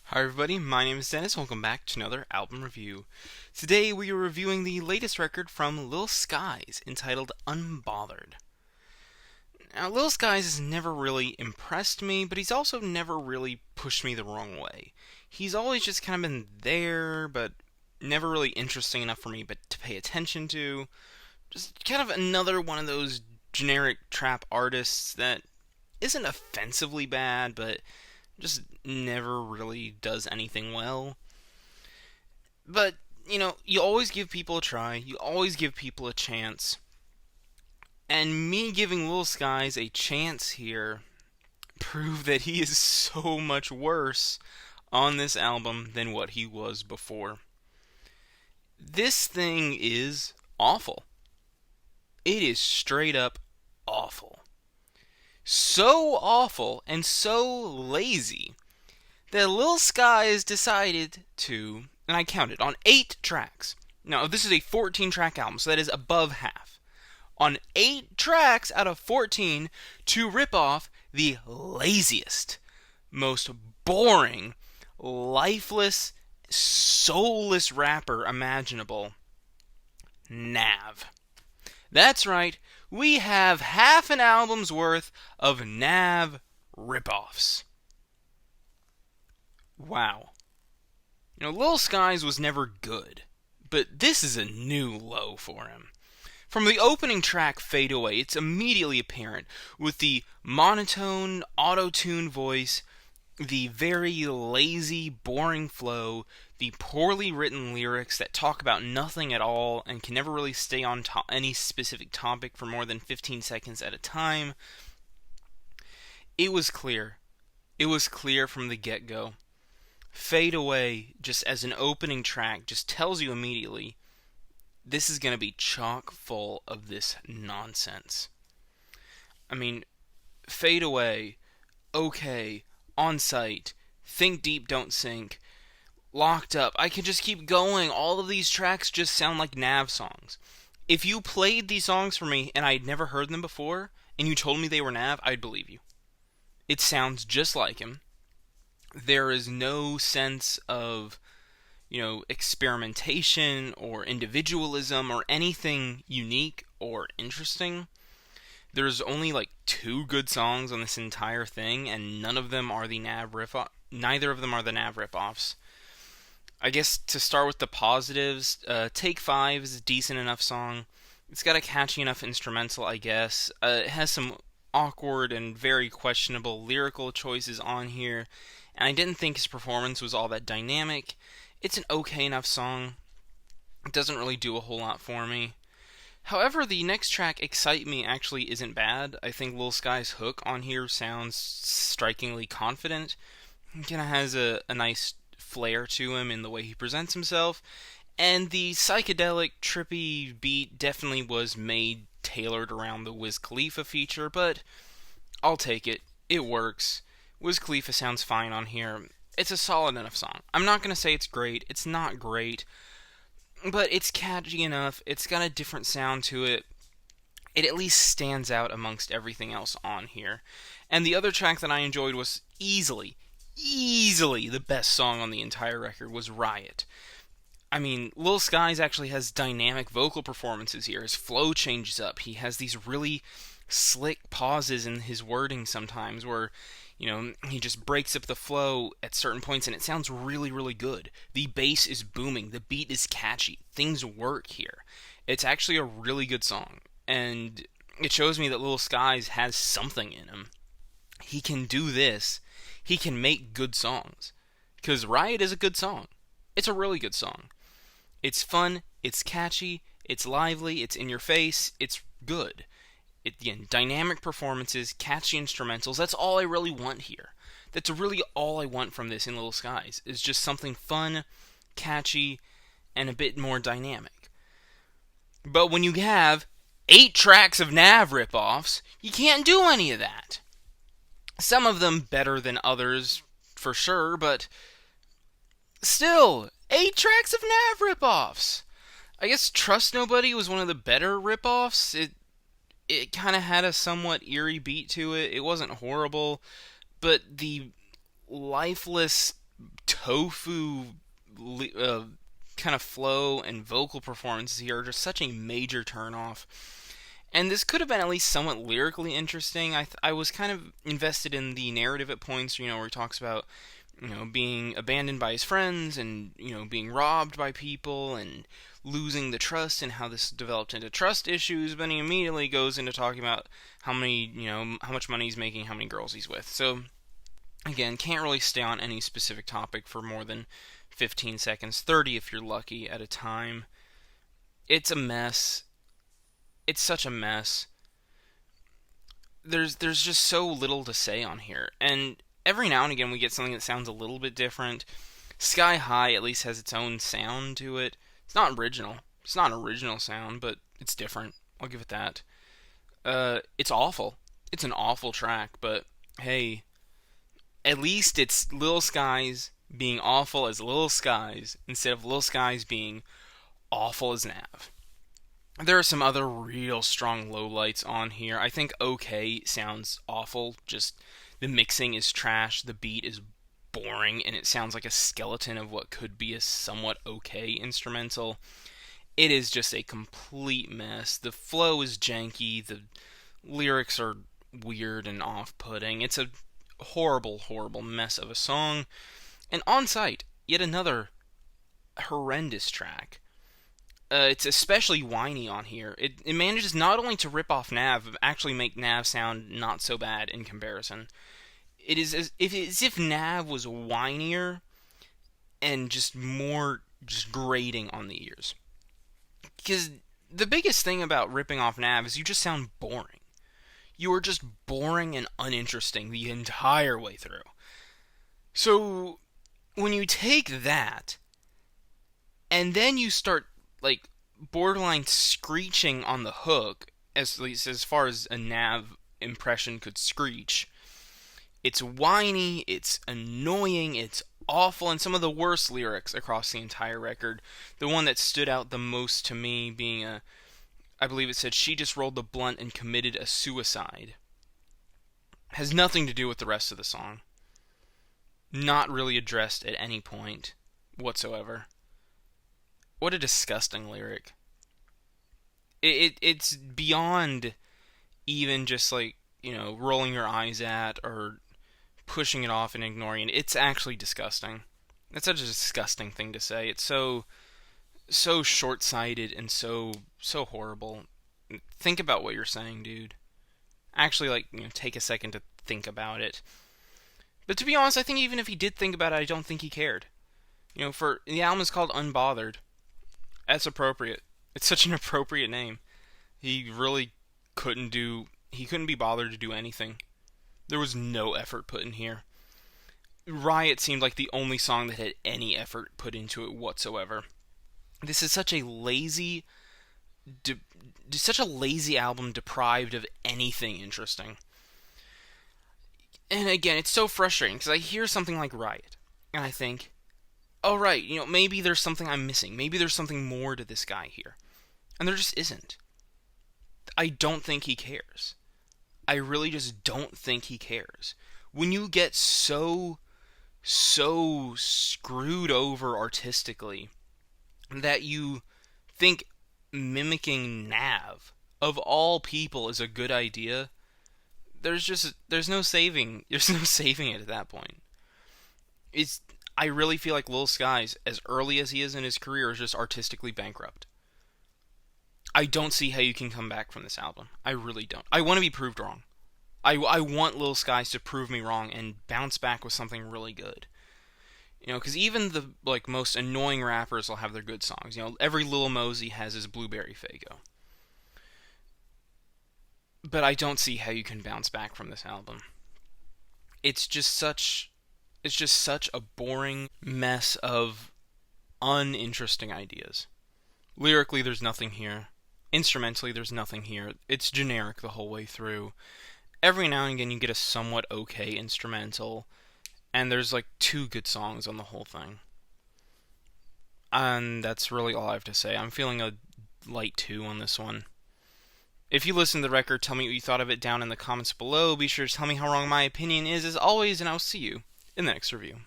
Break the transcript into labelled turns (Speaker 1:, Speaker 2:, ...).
Speaker 1: Hi everybody, my name is Dennis. Welcome back to another album review. Today we are reviewing the latest record from Lil Skies entitled Unbothered. Now, Lil Skies has never really impressed me, but he's also never really pushed me the wrong way. He's always just kind of been there, but never really interesting enough for me but to pay attention to. Just kind of another one of those generic trap artists that isn't offensively bad, but just never really does anything well. But, you always give people a try, you always give people a chance. And me giving Lil Skies a chance here proved that he is so much worse on this album than what he was before. This thing is awful. It is straight up awful. So awful and so lazy that Lil Skies decided to, and I counted, on 8 tracks. Now, this is a 14-track album, so that is above half. On 8 tracks out of 14 to rip off the laziest, most boring, lifeless, soulless rapper imaginable, Nav. That's right, we have half an album's worth of Nav ripoffs. Wow. Lil Skies was never good, but this is a new low for him. From the opening track, Fade Away, it's immediately apparent with the monotone, auto-tune voice, the very lazy, boring flow, the poorly written lyrics that talk about nothing at all and can never really stay on any specific topic for more than 15 seconds at a time. It was clear. It was clear from the get-go. Fade Away, just as an opening track, just tells you immediately this is going to be chock full of this nonsense. I mean, Fade Away, Okay, On Sight, Think Deep, Don't Sink, Locked Up. I could just keep going. All of these tracks just sound like Nav songs. If you played these songs for me and I'd never heard them before, and you told me they were Nav, I'd believe you. It sounds just like him. There is no sense of, experimentation or individualism or anything unique or interesting. There's only like 2 good songs on this entire thing, and none of them are the Nav riff. Neither of them are the Nav ripoffs. I guess to start with the positives, Take 5 is a decent enough song. It's got a catchy enough instrumental, I guess. It has some awkward and very questionable lyrical choices on here, and I didn't think his performance was all that dynamic. It's an okay enough song. It doesn't really do a whole lot for me. However, the next track, Excite Me, actually isn't bad. I think Lil Skies' hook on here sounds strikingly confident. He kind of has a nice flair to him in the way he presents himself. And the psychedelic, trippy beat definitely was made tailored around the Wiz Khalifa feature, but I'll take it. It works. Wiz Khalifa sounds fine on here. It's a solid enough song. I'm not going to say it's great. It's not great. But it's catchy enough. It's got a different sound to it. It at least stands out amongst everything else on here. And the other track that I enjoyed was easily the best song on the entire record was Riot. I mean, Lil Skies actually has dynamic vocal performances here. His flow changes up. He has these really slick pauses in his wording sometimes where, he just breaks up the flow at certain points and it sounds really, really good. The bass is booming. The beat is catchy. Things work here. It's actually a really good song. And it shows me that Lil Skies has something in him. He can do this. He can make good songs. Because Riot is a good song. It's a really good song. It's fun, it's catchy, it's lively, it's in your face, it's good. Again, dynamic performances, catchy instrumentals, that's all I really want here. That's really all I want from this in Lil Skies, is just something fun, catchy, and a bit more dynamic. But when you have 8 tracks of Nav ripoffs, you can't do any of that. Some of them better than others, for sure, but still, 8 tracks of Nav ripoffs. I guess Trust Nobody was one of the better ripoffs. It kind of had a somewhat eerie beat to it. It wasn't horrible, but the lifeless tofu kind of flow and vocal performances here are just such a major turnoff. And this could have been at least somewhat lyrically interesting. I was kind of invested in the narrative at points, where he talks about, being abandoned by his friends and, being robbed by people and losing the trust and how this developed into trust issues. But he immediately goes into talking about how much money he's making, how many girls he's with. So, again, can't really stay on any specific topic for more than 15 seconds, 30 if you're lucky at a time. It's a mess. It's such a mess. There's just so little to say on here. And every now and again we get something that sounds a little bit different. Sky High at least has its own sound to it. It's not original. It's not an original sound, but it's different. I'll give it that. It's awful. It's an awful track, but hey, at least it's Lil Skies being awful as Lil Skies instead of Lil Skies being awful as Nav. There are some other real strong lowlights on here. I think OK sounds awful. Just the mixing is trash, the beat is boring, and it sounds like a skeleton of what could be a somewhat okay instrumental. It is just a complete mess. The flow is janky, the lyrics are weird and off-putting. It's a horrible, horrible mess of a song. And On Sight, yet another horrendous track. It's especially whiny on here. It manages not only to rip off Nav, but actually make Nav sound not so bad in comparison. It is as if Nav was whinier and just more grating on the ears. Because the biggest thing about ripping off Nav is you just sound boring. You are just boring and uninteresting the entire way through. So, when you take that, and then you start borderline screeching on the hook, at least as far as a Nav impression could screech. It's whiny, it's annoying, it's awful, and some of the worst lyrics across the entire record. The one that stood out the most to me being I believe it said, "She just rolled the blunt and committed a suicide." Has nothing to do with the rest of the song. Not really addressed at any point whatsoever. What a disgusting lyric. It's beyond even just rolling your eyes at or pushing it off and ignoring it. It's actually disgusting. That's such a disgusting thing to say. It's so short-sighted and so horrible. Think about what you're saying, dude. Actually, take a second to think about it. But to be honest, I think even if he did think about it, I don't think he cared. For the album is called Unbothered. That's appropriate. It's such an appropriate name. He really couldn't be bothered to do anything. There was no effort put in here. Riot seemed like the only song that had any effort put into it whatsoever. This is such a lazy album deprived of anything interesting. And again, it's so frustrating because I hear something like Riot and I think, oh right, maybe there's something I'm missing. Maybe there's something more to this guy here. And there just isn't. I don't think he cares. I really just don't think he cares. When you get so screwed over artistically that you think mimicking Nav, of all people, is a good idea, there's no saving it at that point. I really feel like Lil Skies, as early as he is in his career, is just artistically bankrupt. I don't see how you can come back from this album. I really don't. I want to be proved wrong. I want Lil Skies to prove me wrong and bounce back with something really good. Because even the most annoying rappers will have their good songs. Every Lil Mosey has his Blueberry Faygo. But I don't see how you can bounce back from this album. It's just such a boring mess of uninteresting ideas. Lyrically, there's nothing here. Instrumentally, there's nothing here. It's generic the whole way through. Every now and again, you get a somewhat okay instrumental, and there's 2 good songs on the whole thing. And that's really all I have to say. I'm feeling a light 2 on this one. If you listen to the record, tell me what you thought of it down in the comments below. Be sure to tell me how wrong my opinion is, as always, and I'll see you in the next review.